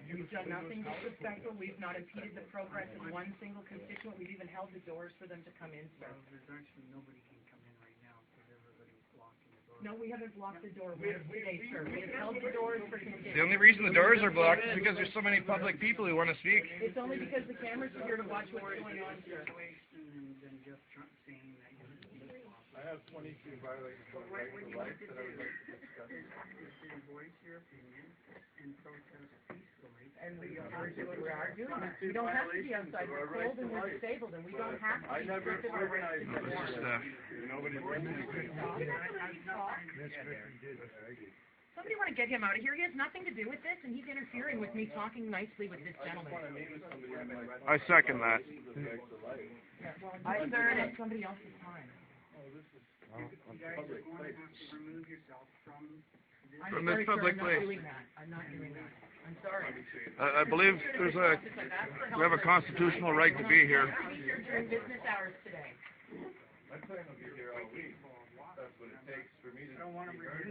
We've done nothing disrespectful. We've not impeded the progress of one single constituent. We've even held the doors for them to come in, sir. There's actually nobody can come in right now because everybody's blocking the door. No, we haven't blocked the door today, sir. We have held the doors for constituents. The only reason the doors are blocked is because there's so many public people who want to speak. It's only because the cameras are here to watch what's going on, sir. Than just saying that I have 22 violations of right to life that I would like to discuss. is voice your opinion and protest peacefully. And we are doing that. We don't have to be outside. We're cold and we're disabled, and we don't have to be restricted our rights to get warm. Nobody Somebody want to get him out of here? He has nothing to do with this, and he's interfering with me talking nicely with this gentleman. I second that. I third it. Somebody else's time. You guys are going to have to remove yourself from this public place. I'm not doing that. I'm sorry. I believe we have a constitutional right to be here. I'll be here during business hours today. I plan to be here all week. That's what it takes for me to be heard.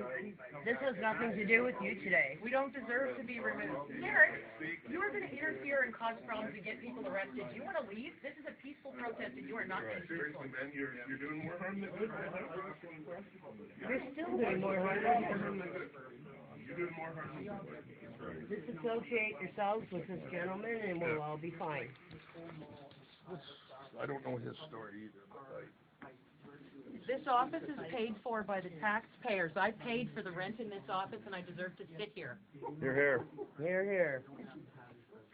This has nothing to do with you today. We don't deserve to be removed. Derek, you are going to interfere and cause problems and get people arrested. Do you want to leave? This is a peaceful protest and you are not being peaceful. Man, you're doing more harm than good. You're still doing more harm than good. You're doing more harm than good. Disassociate yourselves with this gentleman and we'll all be fine. I don't know his story either, but This office is paid for by the taxpayers. I paid for the rent in this office and I deserve to sit here. You're here. Here, here.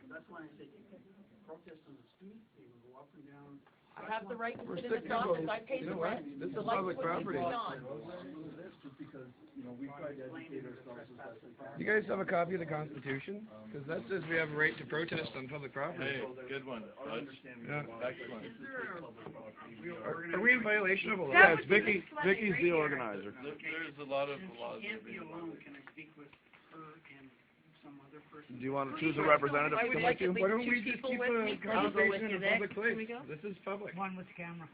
That's why I say you can protest on the street, you can go up and down. I have the right to sit in this office. I paid the rent. This is The lights public would be property. on. You guys have a copy of the Constitution? Because that says we have a right to protest on public property. hey, good one. Yeah. Excellent. Are we in violation of a law? Yes, Vycki's the organizer. There's a lot of laws. She can't be alone. Can I speak with her and some other person? Do you want to choose a representative I to would come like with you? at Why don't least we two just people keep with me. the I'll go with conversation you, in a public Vic. place? Can we go? This is public. One with camera.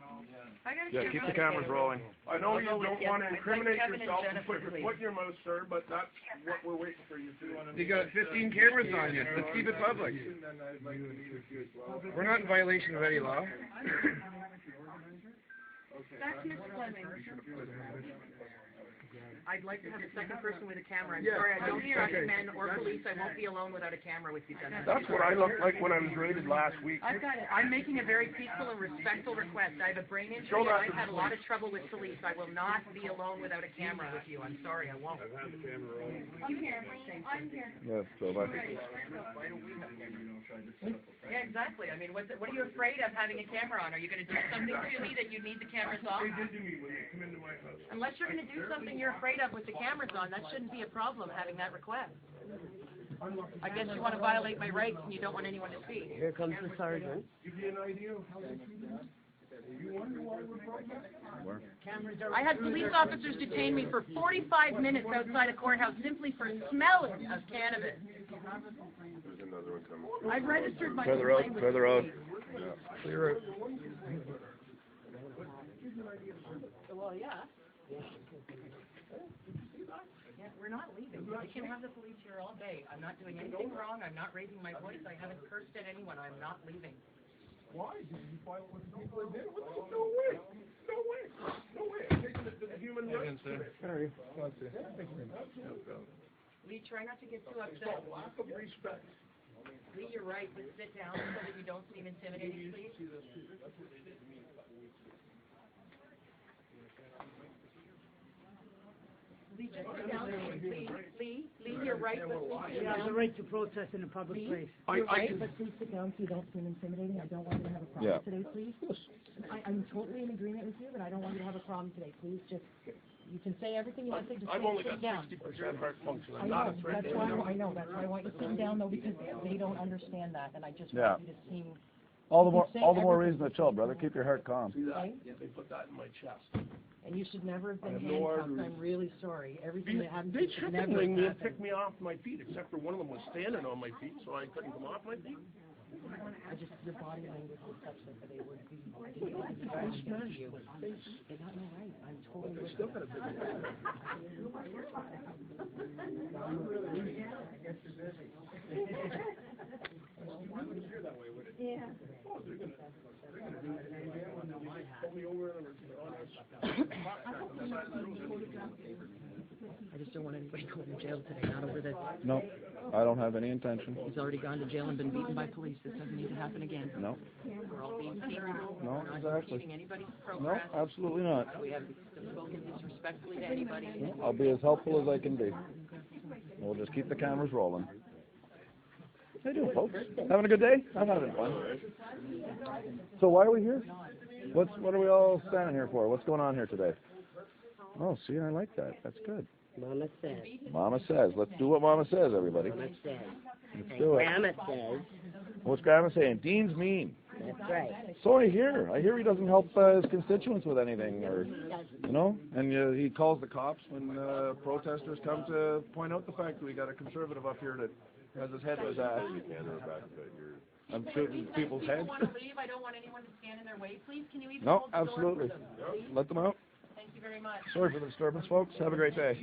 I got a Yeah, keep the cameras rolling. I know I'll you go with don't you. want to I'd like incriminate Kevin and yourself and Jennifer, put your please. foot in your mouth, sir, but that's what we're waiting for you to do. You got 15 cameras on you. Let's keep it public. We're not in violation of any law. That's Ms. Fleming. I'd like to have a second person with a camera. I'm Yeah, sorry, I don't trust okay. men or police. I won't be alone without a camera with you, gentlemen. That's what I looked like when I was raided last week. I've got it. I'm making a very peaceful and respectful request. I have a brain injury Show and that I've to had a lot of trouble with police. I will not be alone without a camera with you. I'm sorry, I won't. I've had the camera rolling. I'm here. I'm here. Yes, so Yeah, exactly. I mean, what are you afraid of having a camera on? Are you going to do something to me that you need the cameras off? They did to me when they come into my house. Unless you're going to do something you're afraid of with the cameras on, that shouldn't be a problem having that request. I guess you want to violate my rights and you don't want anyone to see. Here comes the sergeant. Give you an idea of how they treat me? You wonder why we're protesting? I had police officers detain me for 45 minutes outside a courthouse simply for smelling of cannabis. There's another one coming. I've registered my Clear the road, complaint with clear the road. Clear it. Well, yeah. Yeah, we're not leaving. We can have the police here all day. I'm not doing anything wrong. I'm not raising my voice. I haven't cursed at anyone. I'm not leaving. Why? Did you file with the people that did it? No way. No way. No way. I'm taking the human rights. Lee, try not to get too It's upset. a lack of respect. Lee, you're right, but sit down so that you don't seem intimidating, please. Lee, just sit down. Lee, you're right, but please sit You have the down. right to protest in a public place. You're right, But please sit down so you don't seem intimidating. I don't want you to have a problem today, please. I'm totally in agreement with you, but I don't want you to have a problem today. Please just, you can say everything you want to say, just I've only sit got down. 60% heart function. I I'm not a know, threat that's to why, anyone. I know, that's why I want you to sit down though, because they don't understand that, and I just Yeah. want you to seem, All the more reason to chill, brother. Keep your heart calm. See that? Right? Yeah, they put that in my chest. and you should never have I been have no handcuffed. arteries. I'm really sorry. Everything that happened They should tripped never me and happen. picked me off my feet, except for one of them was standing on my feet, so I couldn't come off my feet. I just, your body language was such that they would be, I didn't know I could judge you. They got me right. I'm totally with Still you. got a big Why would it appear that way, would it? Yeah. Oh, they're gonna do it. Pull me over on I just don't want anybody going to jail today, not over this. No, I don't have any intention. He's already gone to jail and been beaten by police. This doesn't need to happen again. No. We're all being peaceful. No, We're not exactly. impeding anybody's No, progress. absolutely not. We haven't spoken disrespectfully to anybody. I'll be as helpful as I can be. We'll just keep the cameras rolling. How you doing, folks? Having a good day? I'm having fun. So why are we here? What are we all standing here for? What's going on here today? Oh, see, I like that. That's good. Mama says. Mama says. Let's do what Mama says, everybody. Mama says. Let's And do it. Grandma says. What's Grandma saying? Dean's mean. That's right. So I hear. I hear he doesn't help his constituents with anything, or you know. And he calls the cops when protesters come to point out the fact that we got a conservative up here that has his head in his ass. I'm shooting people's heads. Want to leave? I don't want anyone to stand in their way. Please, can you even No, hold the door for absolutely. them, please? Let them out. Thank you very much. Sorry for the disturbance, folks. Have a great day.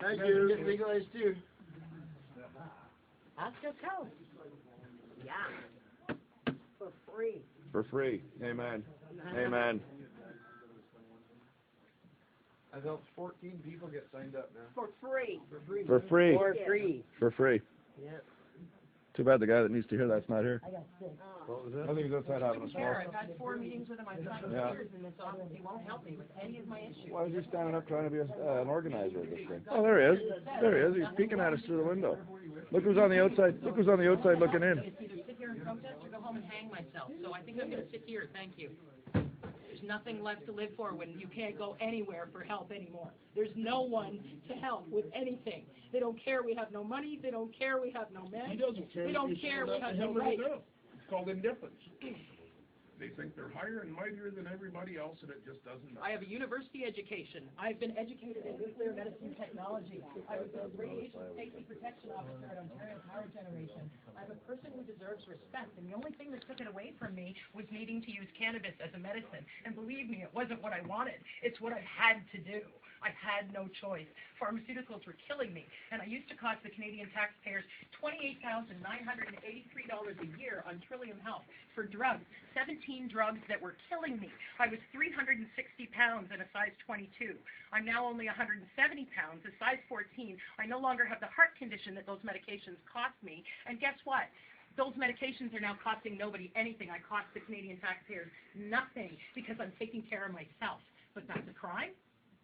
Thank you. Get legalized too. Oscar Coast. Yeah. For free. For free. Amen. Amen. I've helped 14 people get signed up now. For free. For free. For free. For free. Yeah. Too bad the guy that needs to hear that's not here. I got sick. What was that? I think he's outside having a Care. smoke. I've had 4 meetings with him. I've signed Yeah. years in this office. He won't help me with any of my issues. Why is he standing up trying to be an organizer of this thing? Oh, there he is. There he is. He's peeking at us through the window. Look who's on the outside. Look who's on the outside looking in. It's either sit here and protest or go home and hang myself. So I think I'm going to sit here. Thank you. There's nothing left to live for when you can't go anywhere for help anymore. There's no one to help with anything. They don't care we have no money. They don't care we have no men. He doesn't care. They don't care we have no rights. It's called indifference. They think they're higher and mightier than everybody else, and it just doesn't matter. I have a university education. I've been educated in nuclear medicine technology. I was a radiation safety protection officer at Ontario Power Generation. I'm a person who deserves respect, and the only thing that took it away from me was needing to use cannabis as a medicine. And believe me, it wasn't what I wanted. It's what I had to do. I had no choice. Pharmaceuticals were killing me, and I used to cost the Canadian taxpayers $28,983 a year on Trillium Health for drugs, 17 drugs that were killing me. I was 360 pounds and a size 22. I'm now only 170 pounds, a size 14. I no longer have the heart condition that those medications cost me, and guess what? Those medications are now costing nobody anything. I cost the Canadian taxpayers nothing because I'm taking care of myself. But that's a crime?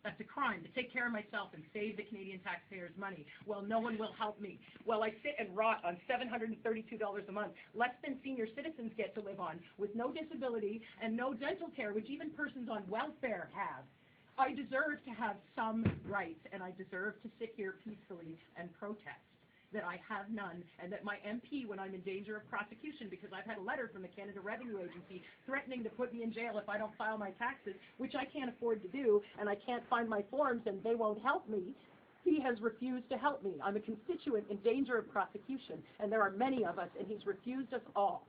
That's a crime, to take care of myself and save the Canadian taxpayers' money. Well, no one will help me. Well, I sit and rot on $732 a month, less than senior citizens get to live on, with no disability and no dental care, which even persons on welfare have. I deserve to have some rights, and I deserve to sit here peacefully and protest that I have none, and that my MP, when I'm in danger of prosecution, because I've had a letter from the Canada Revenue Agency threatening to put me in jail if I don't file my taxes, which I can't afford to do, and I can't find my forms, and they won't help me. He has refused to help me. I'm a constituent in danger of prosecution, and there are many of us, and he's refused us all.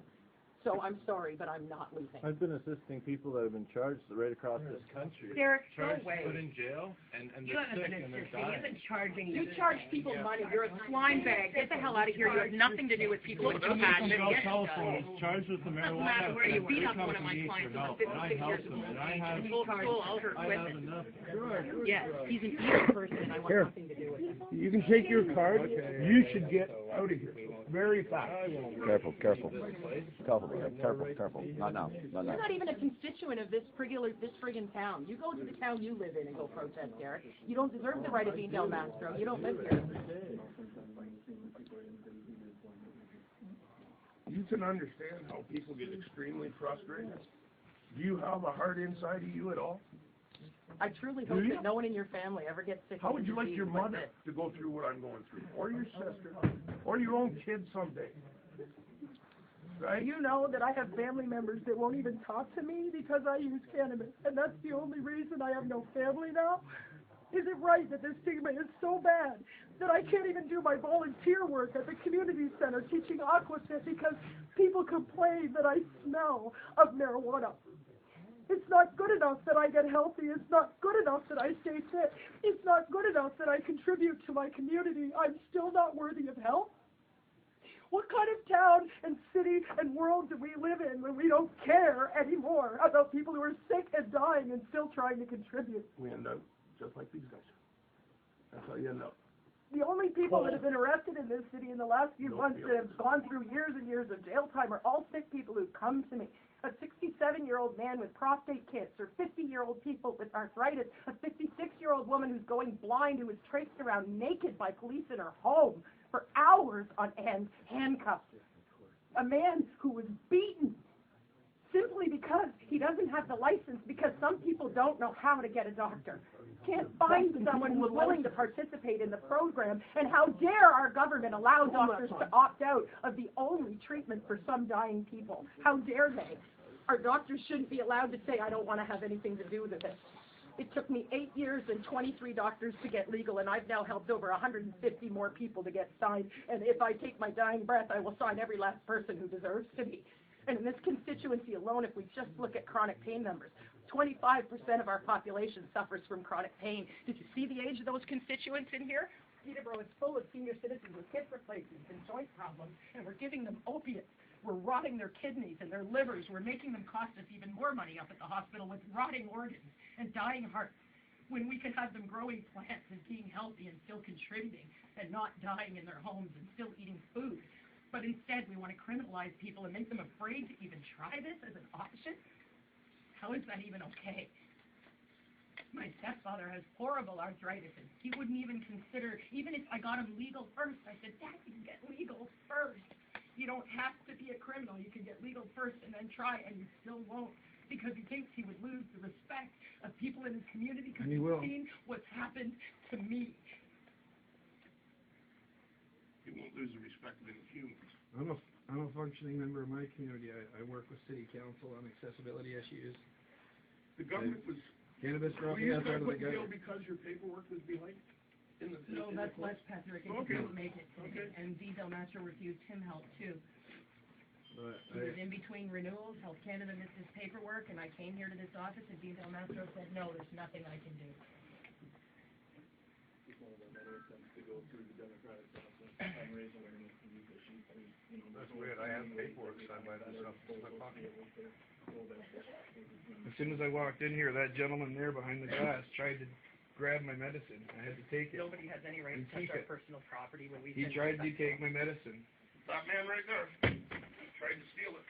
So I'm sorry, but I'm not leaving. I've been assisting people that have been charged right across this country. Derek, no way. Put in jail, and You they're haven't sick been and they're assisting. You've dying. been charging. You charge people money. You're a slime bag. Get the hell out of here. You have nothing to do with people with compassion. telephone is charged with the Doesn't matter marijuana. where you beat up They one come of my to me clients for who's help, and I 56 help years them, old. and I have Full outert I with have it. enough. Yes, he's an evil person, and I want Here. nothing to do with him. You can take your card. You should get out of here very fast. Careful, careful. Careful, careful, careful. Not now, not now. You're not even a constituent of this friggin' town. You go to the town you live in and go protest, Derek. You don't deserve the right of being Del Mastro. You don't live here. You can understand how people get extremely frustrated. Do you have a heart inside of you at all? I truly hope that no one in your family ever gets sick. How would you like your disease like mother this. to go through what I'm going through? Or your sister? Or your own kid someday? Right? You know that I have family members that won't even talk to me because I use cannabis, and that's the only reason I have no family now? Is it right that this stigma is so bad that I can't even do my volunteer work at the community center teaching aquafit because people complain that I smell of marijuana? It's not not good enough that I get healthy. It's not good enough that I stay fit. It's not good enough that I contribute to my community. I'm still not worthy of help. What kind of town and city and world do we live in when we don't care anymore about people who are sick and dying and still trying to contribute? We end up just like these guys. That's how you end up. The only people that have been arrested in this city in the last few months that have gone through years and years of jail time are all sick people who come to me. A 67-year-old man with prostate cancer, 50-year-old people with arthritis, a 56-year-old woman who's going blind who was traced around naked by police in her home for hours on end, handcuffed. A man who was beaten simply because he doesn't have the license, because some people don't know how to get a doctor. Can't find someone who's willing to participate in the program, and how dare our government allow doctors to opt out of the only treatment for some dying people? How dare they? Our doctors shouldn't be allowed to say, I don't want to have anything to do with it. It took me 8 years and 23 doctors to get legal, and I've now helped over 150 more people to get signed, and if I take my dying breath, I will sign every last person who deserves to be. And in this constituency alone, if we just look at chronic pain numbers, 25% of our population suffers from chronic pain. Did you see the age of those constituents in here? Peterborough is full of senior citizens with hip replacements and joint problems, and we're giving them opiates. We're rotting their kidneys and their livers. We're making them cost us even more money up at the hospital with rotting organs and dying hearts, when we can have them growing plants and being healthy and still contributing and not dying in their homes and still eating food. But instead, we want to criminalize people and make them afraid to even try this as an option? How is that even okay? My stepfather has horrible arthritis, and he wouldn't even consider, even if I got him legal first, I said, Dad, you can get legal first. You don't have to be a criminal. You can get legal first and then try, and you still won't, because he thinks he would lose the respect of people in his community because he's seen what's happened to me. You won't lose the respect of any humans. I'm a functioning member of my community. I work with city council on accessibility issues. The government was... Cannabis Were dropping you out going of to the put in jail gutter. because your paperwork was behind? No, that's Les Patrick, and he Okay. couldn't make it. Okay. And Del Mastro refused him help too. But He was in between renewals, Health Canada missed his paperwork, and I came here to this office, and Del Mastro said, no, there's nothing I can do. That's weird. I have paperwork signed by myself in my pocket. as soon as I walked in here, that gentleman there behind the glass tried to grab my medicine. I had to take it. Nobody has any right to And touch keep our it. personal property when we... He tried to take my medicine. That man right there tried to steal it.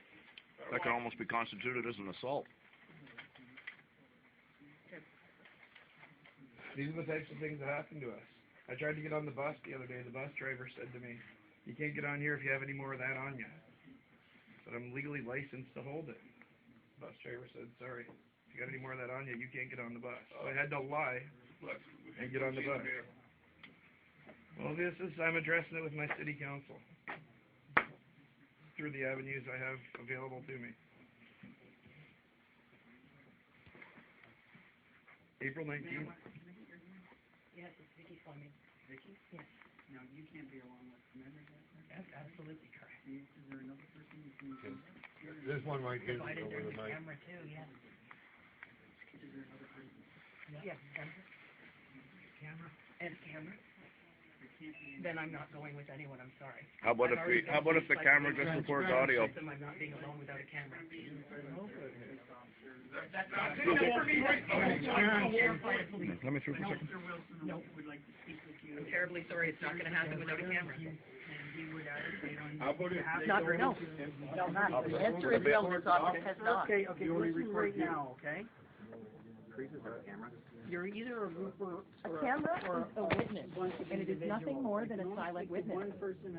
That could almost be constituted as an assault. These are the types of things that happen to us. I tried to get on the bus the other day. The bus driver said to me, you can't get on here if you have any more of that on you. But I'm legally licensed to hold it. The bus driver said, sorry, if you got any more of that on you, you can't get on the bus. So I had to lie and get on the bus. Well, I'm addressing it with my city council through the avenues I have available to me. April 19th. Yes, it's Vycki Fleming. Vycki? Yes, No, you can't be along with members of that. that's absolutely correct. Is there another person who can... There's one right here. Provided there's a camera too, yes. Is there another person? Yes, camera. And camera? There can't be... Then I'm not going with anyone, I'm sorry. How about if the camera just records audio? I'm not being alone without a camera. That's not good enough for me. Let me through for a second. Mr. Wilson No. would like to speak with you. I'm terribly sorry, it's not gonna happen without a camera. And he would advocate on... How about if they Not, go no. No, not. The answer is no, this office has not. Okay, listen right now, okay? You're either a A camera is a witness, and it is nothing more than a silent witness. one person